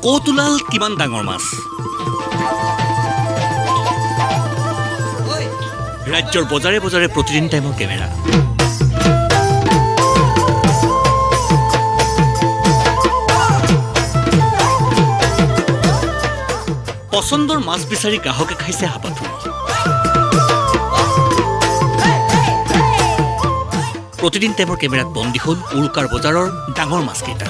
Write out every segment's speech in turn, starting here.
কৌতুলাল কিমান ডাঙৰ মাছ ৰাজ্যৰ বজাৰে বজাৰে প্ৰতিদিন টাইমৰ কেমেৰা পছন্দৰ মাছ বিচাৰি গ্ৰাহকে খাইছে হাপাথুৰি প্ৰতিদিন টাইমৰ কেমেৰাত বন্দী হ'ল উৰুকাৰ বজাৰৰ ডাঙৰ মাছকেইটা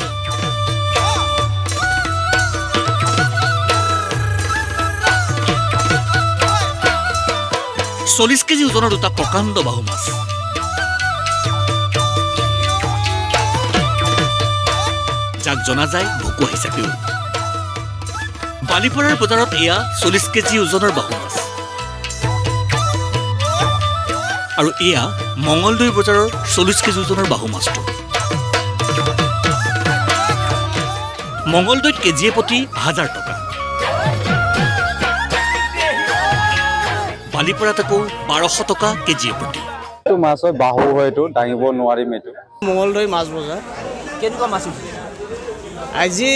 40 কেজি ওজনৰ দুটা প্ৰকাণ্ড বাহু মাছ যাক জনা যায় ভকুৱা হিচাপেও বালিপাৰাৰ বজাৰত এয়া 40 কেজি ওজনৰ বাহু মাছ আৰু এয়া মঙলদৈ বজাৰৰ 40 কেজি ওজনৰ বাহু মাছটো মঙলদৈত কেজিয়ে প্ৰতি 1000 টকা বালিপাৰাত আকৌ 1200 টকা কেজিয়ে প্ৰতি এইটো মাছ হয় বাহু হয় এইটো দাঙিব নোৱাৰিম এইটো মঙলদৈ মাছ বজাৰ কেনেকুৱা মাছ আজি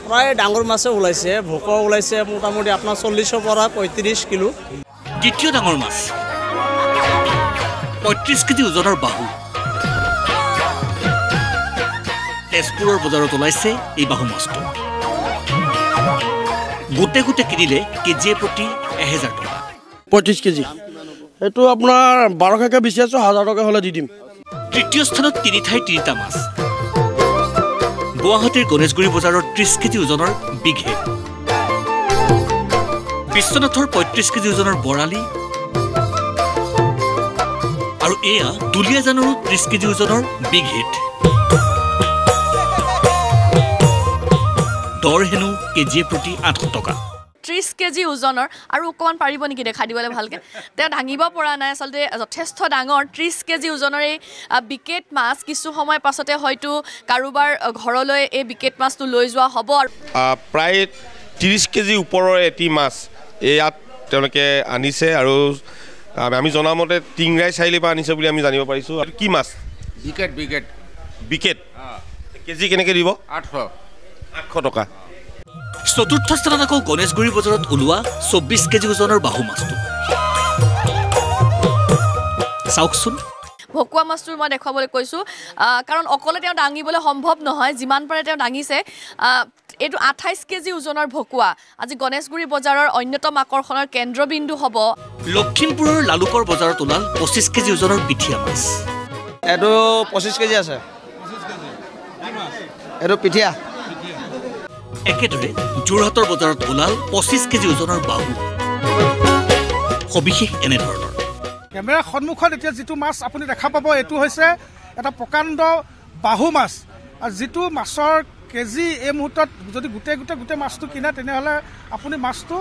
প্ৰায় ডাঙৰ মাছে ওলাইছে ভকুৱা ওলাইছে মোটামুটি আপোনাৰ 40 পৰা 35 কিলো দ্বিতীয় ডাঙৰ মাছ 35 কেজি ওজনৰ বাহু তেজপুৰৰ বজাৰত ওলাইছে এই বাহু মাছটো গোটে গোটে কিনিলে কেজিয়ে প্ৰতি 1000 টকা 25 কেজি এইটো আপোনাৰ 1200কে বেছি আছে 1000 টকা হলে দি দিম তৃতীয় স্থানত তিনি ঠাই তিনিটা মাছ গুৱাহাটীৰ গণেশগুৰি বজাৰৰ 30 কেজি ওজনৰ বিঘে বিশ্বনাথৰ 35 কেজি ওজনৰ বৰালি আৰু এয়া দুলিয়াজানৰো 30 কেজি ওজনৰ বিঘেট দৰ হেনো কেজিয়ে প্ৰতি 800 টকা 30 কেজি ওজনৰ আৰু অকমান পাৰিব নেকি দেখাই দিবলৈ ভালকে তেওঁ ডাঙিব পৰা নাই আসলতে যথেষ্ট ডাঙৰ 30 কেজি ওজনৰ এই বিকেট মাছ কিছু সময় পাছতে হয়তো কাৰোবাৰ ঘৰলৈ এই বিকেট মাছটো লৈ যোৱা হ'ব প্ৰায় 30 কেজি ওপৰৰ এটি মাছ ইয়াত তেওঁলোকে আনিছে আৰু আমি জনামতে টিংৰাই চাইলি পৰা আনিছে বুলি আমি জানিব পাৰিছো আৰু কি মাছ বিকেট বিকেট বিকেট কেজি কেনেকৈ দিব 800 টকা চতুৰ্থ স্থানত আকৌ গণেশগুৰি বজাৰত ওলোৱা 24 কেজি ওজনৰ বাহু মাছটো চাওকচোন ভকুৱা মাছটো মই দেখাবলৈ কৈছো কাৰণ অকলে তেওঁ ডাঙিবলৈ সম্ভৱ নহয় যিমান পাৰে তেওঁ ডাঙিছে এইটো 28 কেজি ওজনৰ ভকুৱা আজি গণেশগুৰি বজাৰৰ অন্যতম আকৰ্ষণৰ কেন্দ্ৰবিন্দু হ'ব লখিমপুৰৰ লালুকৰ বজাৰত ওলাল 25 কেজি ওজনৰ পিঠিয়া মাছ এইটো 25 কেজি আছে এইটো পিঠিয়া একেদৰে যোৰহাটৰ বজাৰত ওলাল 25 কেজি ওজনৰ বাহু সবিশেষ এনেধৰণৰ কেমেৰা সন্মুখত এতিয়া যিটো মাছ আপুনি দেখা পাব এইটো হৈছে এটা প্ৰকাণ্ড বাহু মাছ আৰু যিটো মাছৰ কেজি এই মুহূৰ্তত যদি গোটে মাছটো কিনে তেনেহ'লে আপুনি মাছটো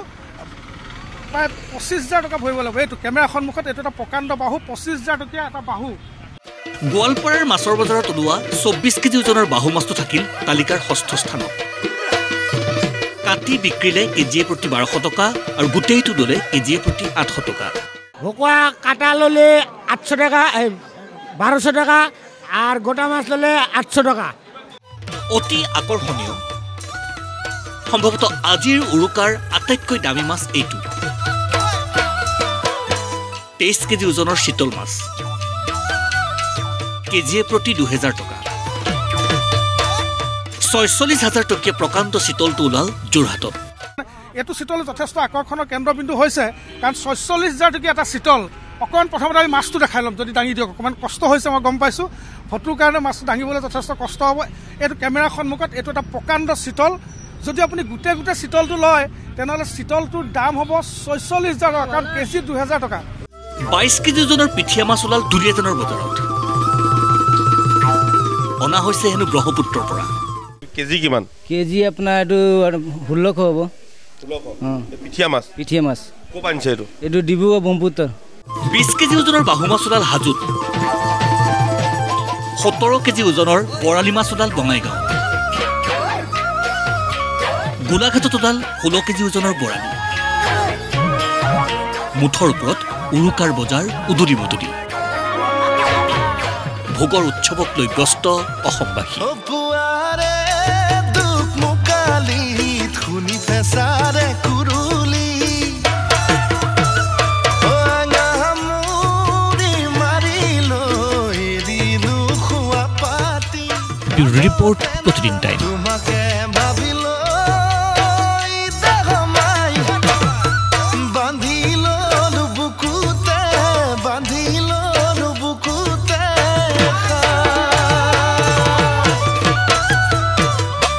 প্ৰায় 25,000 টকা ভৰিব লাগিব এইটো কেমেৰা সন্মুখত এইটো এটা প্ৰকাণ্ড বাহু 25,000 টকীয়া এটা বাহু গোৱালপাৰাৰ মাছৰ বজাৰত ওলোৱা 24 কেজি ওজনৰ বাহু মাছটো থাকিল তালিকাৰ 6ষ্ঠ স্থানত কাটি বিক্ৰীলে কেজিয়ে প্ৰতি 1200 টকা আৰু গোটেইটো দলে কেজিয়ে প্ৰতি 800 টকা ভকুৱা কাটা ললে 800 টাকা 1200 টাকা আৰ গোটা মাছ ললে 800 টাকা অতি আকৰ্ষণীয় সম্ভৱতঃ আজিৰ উৰুকাৰ আটাইতকৈ দামী মাছ এইটো 23 কেজি ওজনৰ শীতল মাছ কেজিয়ে প্ৰতি 2000 টকা 46,000 টকীয়া প্ৰকাণ্ড শীতলটো ওলাল যোৰহাটত এইটো শীতল যথেষ্ট আকৰ্ষণৰ কেন্দ্ৰবিন্দু হৈছে কাৰণ 46,000 টকীয়া এটা শীতল অকণমান প্ৰথমতে আমি মাছটো দেখাই ল'ম যদি দাঙি দিয়ক অকণমান কষ্ট হৈছে মই গম পাইছোঁ ফটোৰ কাৰণে মাছটো দাঙিবলৈ যথেষ্ট কষ্ট হ'ব এইটো কেমেৰা সন্মুখত এইটো এটা প্ৰকাণ্ড শীতল যদি আপুনি গোটে শীতলটো লয় তেনেহ'লে শীতলটোৰ দাম হ'ব 46,000 টকা কাৰণ কেজি 2000 টকা 22 কেজি ওজনৰ পিঠিয়া মাছ ওলাল দুলিয়াজানৰ বজাৰত অনা হৈছে হেনো ব্ৰহ্মপুত্ৰৰ পৰা কেজি কিমান কেজি আপোনাৰ এইটো 1600 হ'ব 1600 পিঠিয়া মাছ ক'ৰ পৰা আনিছে এইটো ডিব্ৰুগড় ব্ৰহ্মপুত্ৰ 20 কেজি ওজনৰ বাহু মাছ ওলাল হাজোত 17 কেজি ওজনৰ বৰালি মাছ ওলাল বঙাইগাঁও গোলাঘাটত ওলাল 16 কেজি ওজনৰ বৰালি মুঠৰ ওপৰত উৰুকাৰ বজাৰ উদুলি মুদুলি ভোগৰ উৎসৱক লৈ ব্যস্ত অসমবাসী ব্যুৰো ৰিপৰ্ট প্ৰতিদিন টাইম।